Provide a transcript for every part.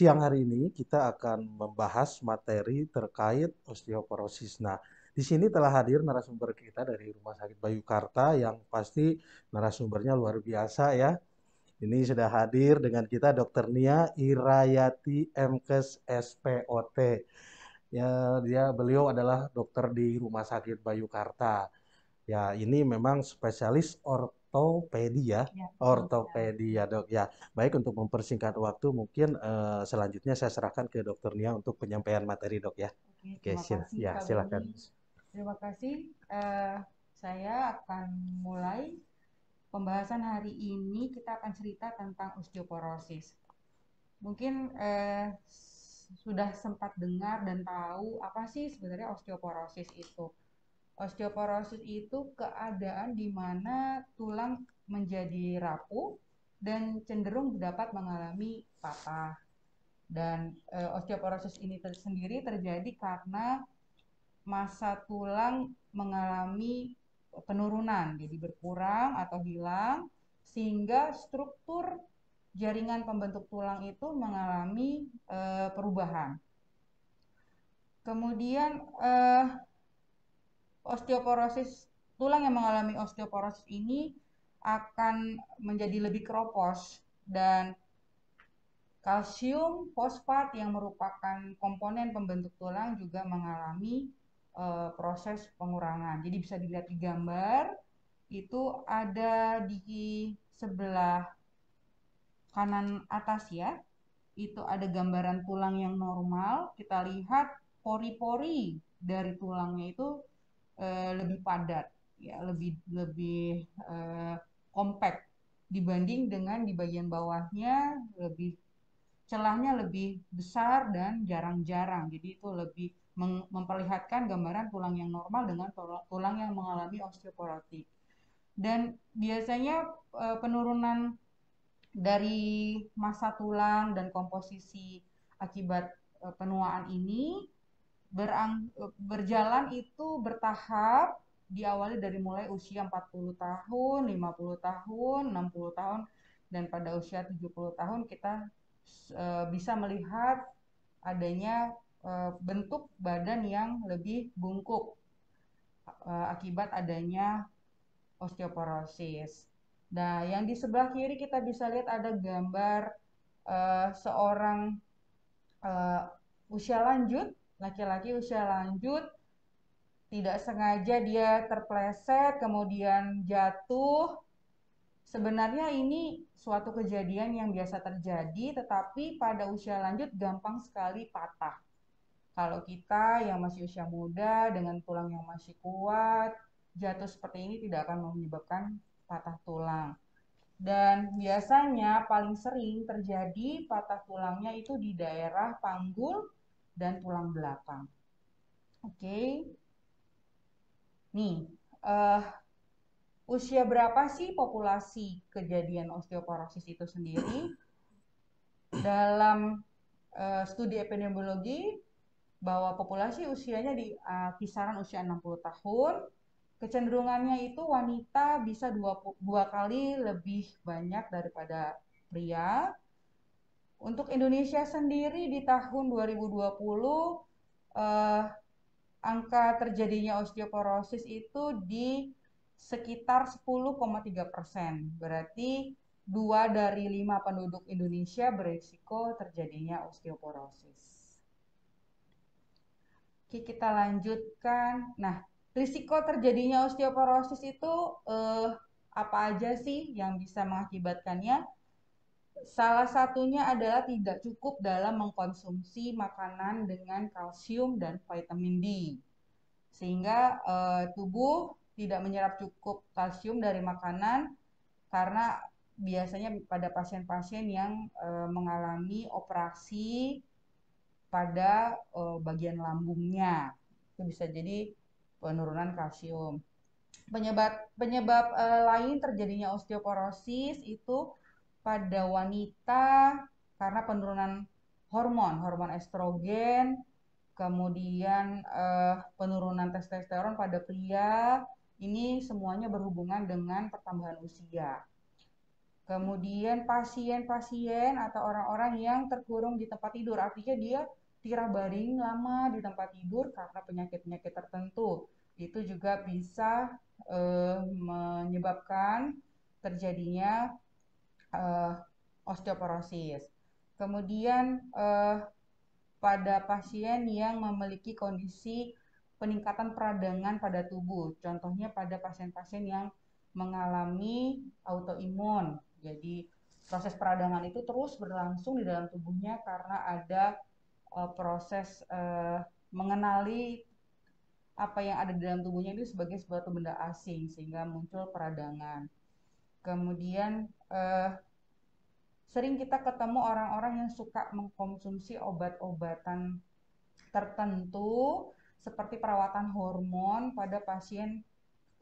siang hari ini kita akan membahas materi terkait osteoporosis. Nah, di sini telah hadir narasumber kita dari Rumah Sakit Bayukarta yang pasti narasumbernya luar biasa ya. Ini sudah hadir dengan kita Dr. Nia Irayati MKes SPOT. Ya, beliau adalah dokter di Rumah Sakit Bayukarta. Ya, ini memang spesialis ortopedi ya. Ya, Ortopedi ya, Dok. Ya, baik untuk mempersingkat waktu mungkin selanjutnya saya serahkan ke Dokter Nia untuk penyampaian materi, Dok ya. oke, Oke, terima kasih Kak silakan. Beni. Terima kasih. Saya akan mulai pembahasan hari ini. Kita akan cerita tentang osteoporosis. Mungkin sudah sempat dengar dan tahu apa sih sebenarnya osteoporosis itu. Osteoporosis itu keadaan di mana tulang menjadi rapuh dan cenderung dapat mengalami patah. Dan osteoporosis ini sendiri terjadi karena massa tulang mengalami penurunan, jadi berkurang atau hilang, sehingga struktur jaringan pembentuk tulang itu mengalami perubahan. Kemudian osteoporosis tulang yang mengalami osteoporosis ini akan menjadi lebih keropos dan kalsium fosfat yang merupakan komponen pembentuk tulang juga mengalami proses pengurangan. Jadi bisa dilihat di gambar, itu ada di sebelah kanan atas ya, itu ada gambaran tulang yang normal. Kita lihat pori-pori dari tulangnya itu lebih padat, ya lebih lebih kompak dibanding dengan di bagian bawahnya lebih celahnya lebih besar dan jarang-jarang. Jadi itu lebih memperlihatkan gambaran tulang yang normal dengan tulang yang mengalami osteoporotik. Dan biasanya penurunan dari massa tulang dan komposisi akibat penuaan ini berjalan itu bertahap, diawali dari mulai usia 40 tahun, 50 tahun, 60 tahun, dan pada usia 70 tahun kita bisa melihat adanya bentuk badan yang lebih bungkuk akibat adanya osteoporosis. Nah, yang di sebelah kiri kita bisa lihat ada gambar seorang uh, usia lanjut, laki-laki usia lanjut, tidak sengaja dia terpleset, kemudian jatuh. Sebenarnya ini suatu kejadian yang biasa terjadi, tetapi pada usia lanjut gampang sekali patah. Kalau kita yang masih usia muda dengan tulang yang masih kuat, jatuh seperti ini tidak akan menyebabkan patah tulang. Dan biasanya paling sering terjadi patah tulangnya itu di daerah panggul dan tulang belakang. Oke, nih uh, usia berapa sih populasi kejadian osteoporosis itu sendiri? Dalam studi epidemiologi bahwa populasi usianya di kisaran usia 60 tahun, kecenderungannya itu wanita bisa dua kali lebih banyak daripada pria. Untuk Indonesia sendiri di tahun 2020 eh, angka terjadinya osteoporosis itu di sekitar 10,3%. Berarti 2 dari 5 penduduk Indonesia berisiko terjadinya osteoporosis. Oke, kita lanjutkan. Nah, risiko terjadinya osteoporosis itu apa aja sih yang bisa mengakibatkannya? Salah satunya adalah tidak cukup dalam mengkonsumsi makanan dengan kalsium dan vitamin D. Sehingga tubuh tidak menyerap cukup kalsium dari makanan karena biasanya pada pasien-pasien yang mengalami operasi pada bagian lambungnya. Itu bisa jadi penurunan kalsium. Penyebab penyebab lain terjadinya osteoporosis itu pada wanita karena penurunan hormon, hormon estrogen, kemudian penurunan testosteron pada pria. Ini semuanya berhubungan dengan pertambahan usia. Kemudian pasien-pasien atau orang-orang yang terkurung di tempat tidur, artinya dia tirah baring lama di tempat tidur karena penyakit-penyakit tertentu. Itu juga bisa menyebabkan terjadinya eh, osteoporosis. Kemudian pada pasien yang memiliki kondisi peningkatan peradangan pada tubuh. Contohnya pada pasien-pasien yang mengalami autoimun. Jadi proses peradangan itu terus berlangsung di dalam tubuhnya karena ada proses mengenali apa yang ada di dalam tubuhnya itu sebagai suatu benda asing sehingga muncul peradangan. Kemudian sering kita ketemu orang-orang yang suka mengkonsumsi obat-obatan tertentu seperti perawatan hormon pada pasien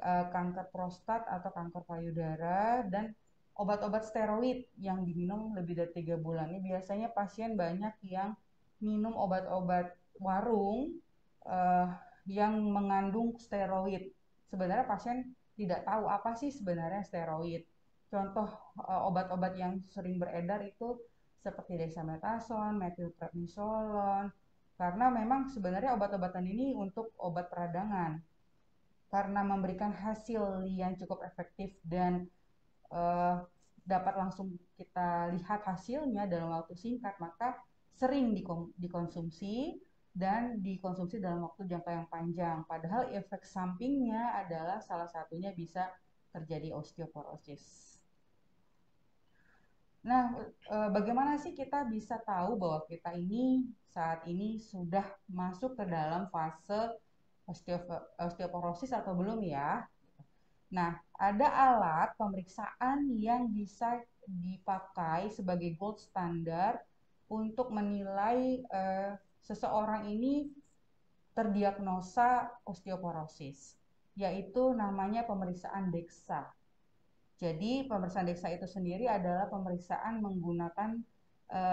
kanker prostat atau kanker payudara dan obat-obat steroid yang diminum lebih dari 3 bulan. Ini biasanya pasien banyak yang minum obat-obat warung uh, yang mengandung steroid. Sebenarnya pasien tidak tahu apa sih sebenarnya steroid. Contoh obat-obat yang sering beredar itu seperti dexamethasone, metilprednisolon, karena memang sebenarnya obat-obatan ini untuk obat peradangan. Karena memberikan hasil yang cukup efektif dan uh, dapat langsung kita lihat hasilnya dalam waktu singkat, maka sering dikonsumsi dan dikonsumsi dalam waktu jangka yang panjang. Padahal efek sampingnya adalah salah satunya bisa terjadi osteoporosis. Nah, bagaimana sih kita bisa tahu bahwa kita ini saat ini sudah masuk ke dalam fase osteoporosis atau belum ya? Nah, ada alat pemeriksaan yang bisa dipakai sebagai gold standar untuk menilai seseorang ini terdiagnosa osteoporosis, yaitu namanya pemeriksaan DEXA. Jadi pemeriksaan DEXA itu sendiri adalah pemeriksaan menggunakan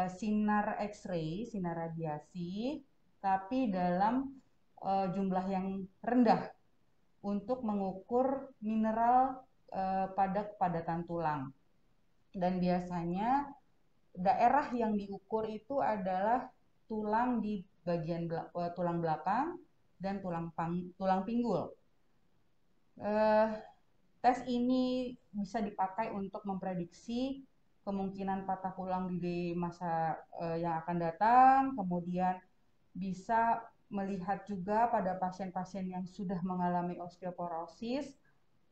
sinar X-ray, sinar radiasi, tapi dalam jumlah yang rendah untuk mengukur mineral pada kepadatan tulang. Dan biasanya daerah yang diukur itu adalah tulang di bagian tulang belakang dan tulang pinggul. Tes ini bisa dipakai untuk memprediksi kemungkinan patah tulang di masa yang akan datang, kemudian bisa melihat juga pada pasien-pasien yang sudah mengalami osteoporosis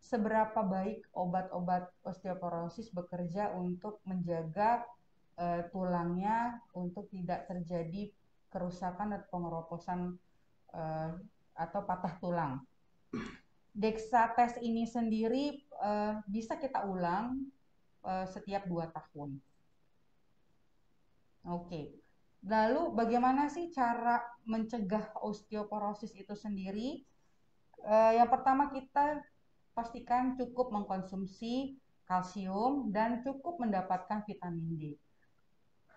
seberapa baik obat-obat osteoporosis bekerja untuk menjaga tulangnya untuk tidak terjadi kerusakan atau pengeroposan atau patah tulang. DEXA test ini sendiri bisa kita ulang setiap 2 tahun. Oke. Lalu bagaimana sih cara mencegah osteoporosis itu sendiri? Yang pertama kita pastikan cukup mengkonsumsi kalsium dan cukup mendapatkan vitamin D.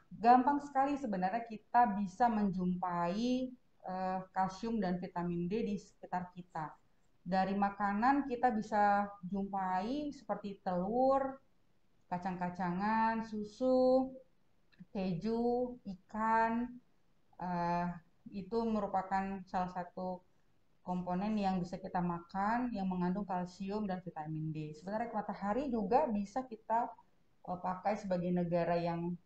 Gampang sekali sebenarnya kita bisa menjumpai kalsium dan vitamin D di sekitar kita. Dari makanan kita bisa jumpai seperti telur, kacang-kacangan, susu, keju, ikan. Itu merupakan salah satu komponen yang bisa kita makan yang mengandung kalsium dan vitamin D. Sebenarnya matahari juga bisa kita pakai sebagai negara yang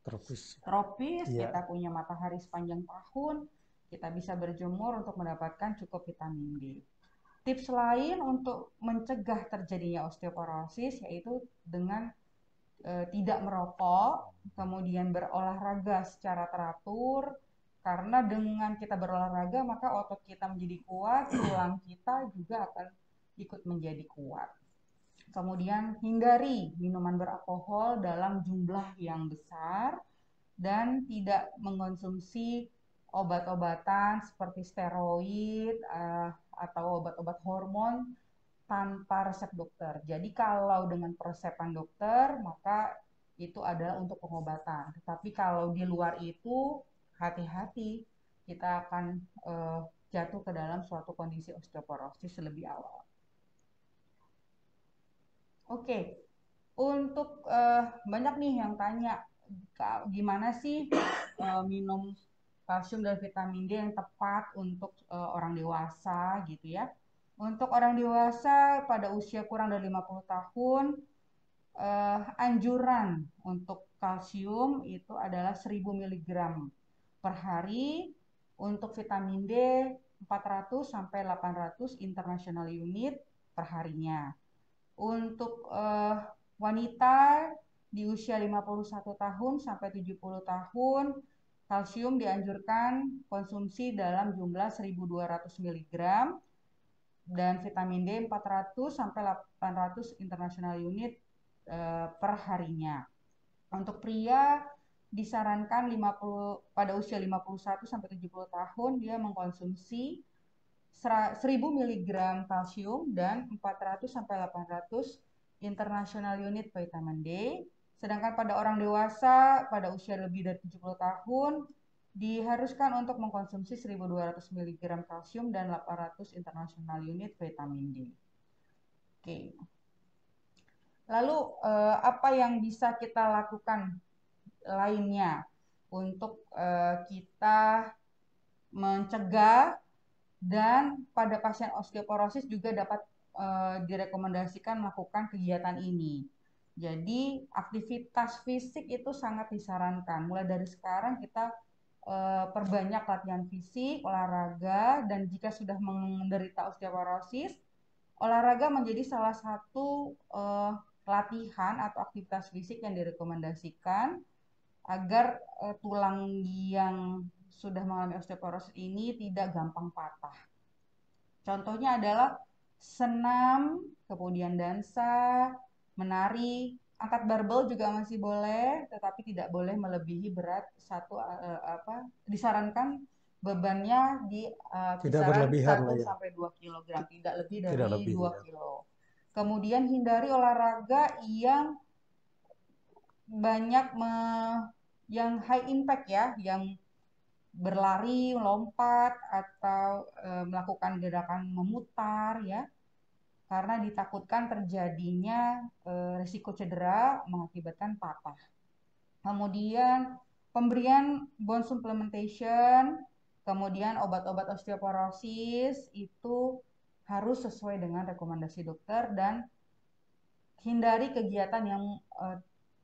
tropis, kita punya matahari sepanjang tahun, kita bisa berjemur untuk mendapatkan cukup vitamin D. Tips lain untuk mencegah terjadinya osteoporosis yaitu dengan tidak merokok, kemudian berolahraga secara teratur, karena dengan kita berolahraga maka otot kita menjadi kuat, tulang kita juga akan ikut menjadi kuat. Kemudian hindari minuman beralkohol dalam jumlah yang besar dan tidak mengkonsumsi obat-obatan seperti steroid atau obat-obat hormon tanpa resep dokter. Jadi kalau dengan peresepan dokter maka itu adalah untuk pengobatan. Tetapi kalau di luar itu hati-hati, kita akan jatuh ke dalam suatu kondisi osteoporosis lebih awal. Oke, Untuk banyak nih yang tanya, gimana sih minum kalsium dan vitamin D yang tepat untuk orang dewasa gitu ya. Untuk orang dewasa pada usia kurang dari 50 tahun, anjuran untuk kalsium itu adalah 1000 mg per hari, untuk vitamin D 400 sampai 800 international unit per harinya. Untuk wanita di usia 51 tahun sampai 70 tahun, kalsium dianjurkan konsumsi dalam jumlah 1200 mg dan vitamin D 400 sampai 800 international unit per harinya. Untuk pria disarankan pada usia 51 sampai 70 tahun dia mengkonsumsi 1000 mg kalsium dan 400 sampai 800 international unit vitamin D. Sedangkan pada orang dewasa pada usia lebih dari 70 tahun diharuskan untuk mengkonsumsi 1200 mg kalsium dan 800 international unit vitamin D. Oke. Lalu apa yang bisa kita lakukan lainnya untuk kita mencegah, dan pada pasien osteoporosis juga dapat direkomendasikan melakukan kegiatan ini. Jadi aktivitas fisik itu sangat disarankan. Mulai dari sekarang kita perbanyak latihan fisik, olahraga, dan jika sudah menderita osteoporosis, olahraga menjadi salah satu latihan atau aktivitas fisik yang direkomendasikan agar tulang yang sudah mengalami osteoporosis ini tidak gampang patah. Contohnya adalah senam, kemudian dansa, menari, angkat barbel juga masih boleh, tetapi tidak boleh melebihi berat disarankan bebannya di Tidak kisaran berlebihan lah 1 ya. sampai 2 kg, tidak lebih Tidak dari lebih 2 ya. kg. Kemudian hindari olahraga yang banyak yang high impact ya, yang berlari, melompat, atau melakukan gerakan memutar ya, karena ditakutkan terjadinya risiko cedera mengakibatkan patah. Kemudian pemberian bone supplementation, kemudian obat-obat osteoporosis itu harus sesuai dengan rekomendasi dokter, dan hindari kegiatan yang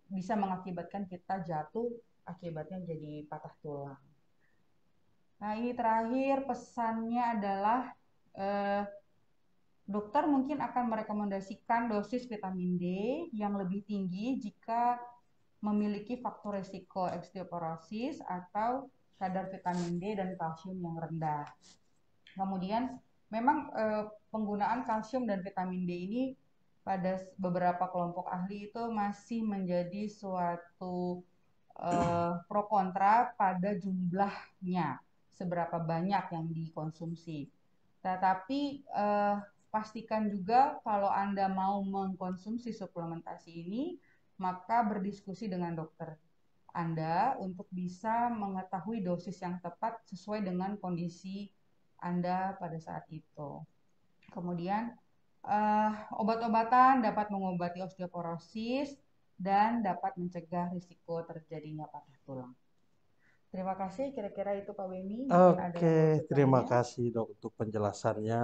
bisa mengakibatkan kita jatuh, akibatnya jadi patah tulang. Nah, ini terakhir pesannya adalah dokter mungkin akan merekomendasikan dosis vitamin D yang lebih tinggi jika memiliki faktor resiko osteoporosis atau kadar vitamin D dan kalsium yang rendah. Kemudian memang penggunaan kalsium dan vitamin D ini pada beberapa kelompok ahli itu masih menjadi suatu pro kontra pada jumlahnya, seberapa banyak yang dikonsumsi. Tetapi pastikan juga kalau Anda mau mengkonsumsi suplementasi ini, maka berdiskusi dengan dokter Anda untuk bisa mengetahui dosis yang tepat sesuai dengan kondisi Anda pada saat itu. Kemudian obat-obatan dapat mengobati osteoporosis dan dapat mencegah risiko terjadinya patah tulang. Terima kasih, kira-kira itu Pak Beni. Mungkin ada yang mau Oke, terima bertanya. kasih dok untuk penjelasannya.